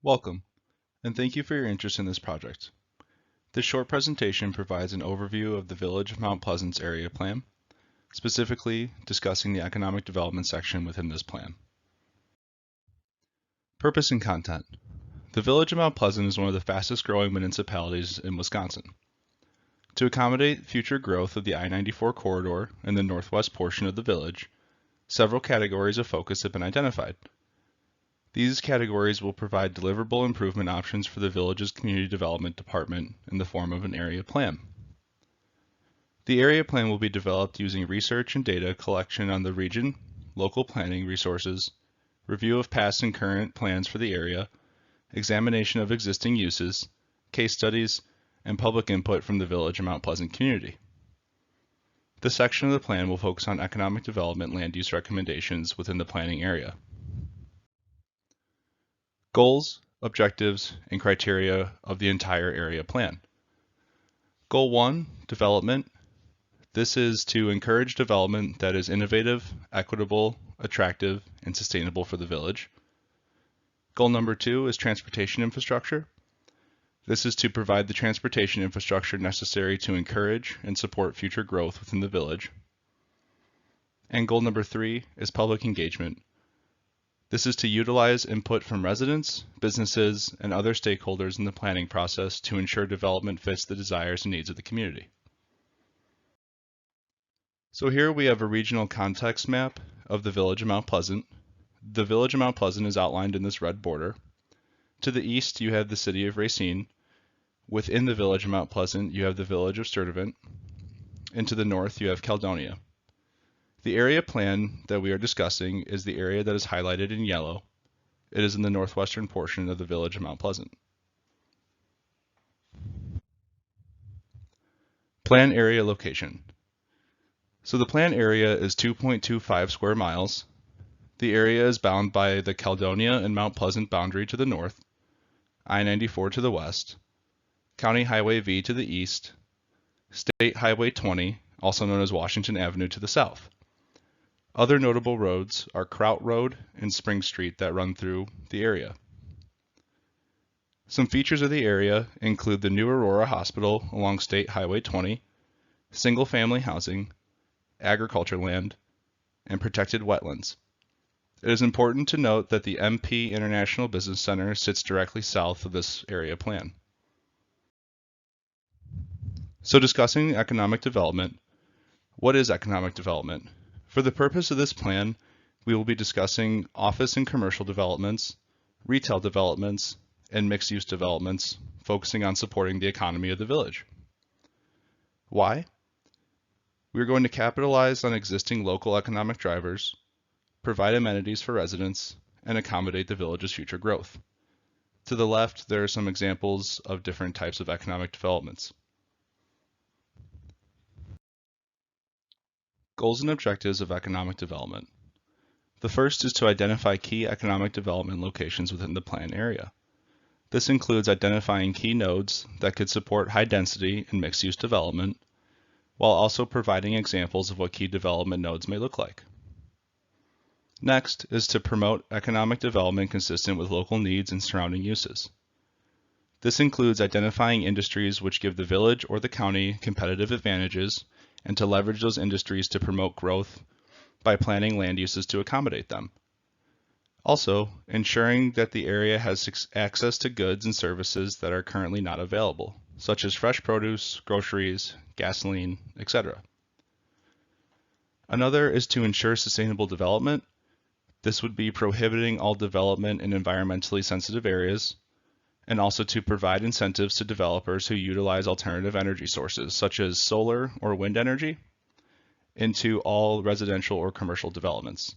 Welcome, and thank you for your interest in this project. This short presentation provides an overview of the Village of Mount Pleasant's area plan, specifically discussing the economic development section within this plan. Purpose and content. The Village of Mount Pleasant is one of the fastest growing municipalities in Wisconsin. To accommodate future growth of the I-94 corridor in the northwest portion of the village, several categories of focus have been identified. These categories will provide deliverable improvement options for the village's community development department in the form of an area plan. The area plan will be developed using research and data collection on the region, local planning resources, review of past and current plans for the area, examination of existing uses, case studies, and public input from the Village of Mount Pleasant community. This section of the plan will focus on economic development land use recommendations within the planning area. Goals, objectives, and criteria of the entire area plan. Goal 1, development. This is to encourage development that is innovative, equitable, attractive, and sustainable for the village. Goal number 2 is transportation infrastructure. This is to provide the transportation infrastructure necessary to encourage and support future growth within the village. And goal number 3 is public engagement. This is to utilize input from residents, businesses, and other stakeholders in the planning process to ensure development fits the desires and needs of the community. So here we have a regional context map of the Village of Mount Pleasant. The Village of Mount Pleasant is outlined in this red border. To the east, you have the city of Racine. Within the Village of Mount Pleasant, you have the village of Sturtevant. And to the north, you have Caledonia. The area plan that we are discussing is the area that is highlighted in yellow. It is in the northwestern portion of the Village of Mount Pleasant. Plan area location. So the plan area is 2.25 square miles. The area is bound by the Caledonia and Mount Pleasant boundary to the north, I-94 to the west, County Highway V to the east, State Highway 20, also known as Washington Avenue, to the south. Other notable roads are Kraut Road and Spring Street that run through the area. Some features of the area include the New Aurora Hospital along State Highway 20, single-family housing, agriculture land, and protected wetlands. It is important to note that the MP International Business Center sits directly south of this area plan. So discussing economic development, what is economic development? For the purpose of this plan, we will be discussing office and commercial developments, retail developments, and mixed-use developments, focusing on supporting the economy of the village. Why? We are going to capitalize on existing local economic drivers, provide amenities for residents, and accommodate the village's future growth. To the left, there are some examples of different types of economic developments. Goals and objectives of economic development. The first is to identify key economic development locations within the plan area. This includes identifying key nodes that could support high density and mixed-use development, while also providing examples of what key development nodes may look like. Next is to promote economic development consistent with local needs and surrounding uses. This includes identifying industries which give the village or the county competitive advantages, and to leverage those industries to promote growth by planning land uses to accommodate them. Also, ensuring that the area has access to goods and services that are currently not available, such as fresh produce, groceries, gasoline, etc. Another is to ensure sustainable development. This would be prohibiting all development in environmentally sensitive areas, and also to provide incentives to developers who utilize alternative energy sources, such as solar or wind energy, into all residential or commercial developments.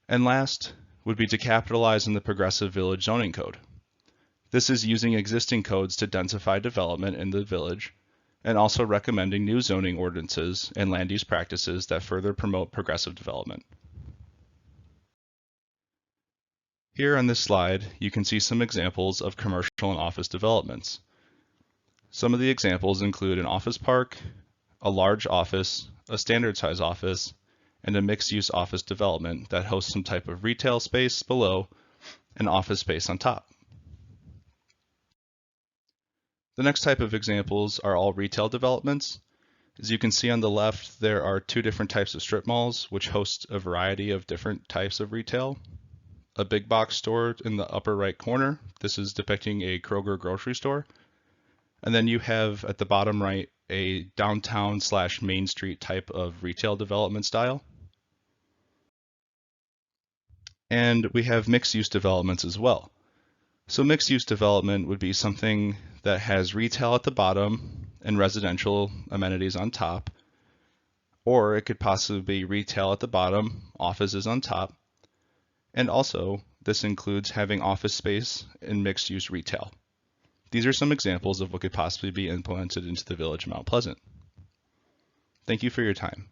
And last would be to capitalize on the Progressive Village Zoning Code. This is using existing codes to densify development in the village, and also recommending new zoning ordinances and land use practices that further promote progressive development. Here on this slide, you can see some examples of commercial and office developments. Some of the examples include an office park, a large office, a standard size office, and a mixed-use office development that hosts some type of retail space below, and office space on top. The next type of examples are all retail developments. As you can see on the left, there are two different types of strip malls which host a variety of different types of retail. A big box store in the upper right corner. This is depicting a Kroger grocery store. And then you have at the bottom right a downtown / Main Street type of retail development style. And we have mixed use developments as well. So mixed use development would be something that has retail at the bottom and residential amenities on top. Or it could possibly be retail at the bottom, offices on top. And also, this includes having office space and mixed use retail. These are some examples of what could possibly be implemented into the Village of Mount Pleasant. Thank you for your time.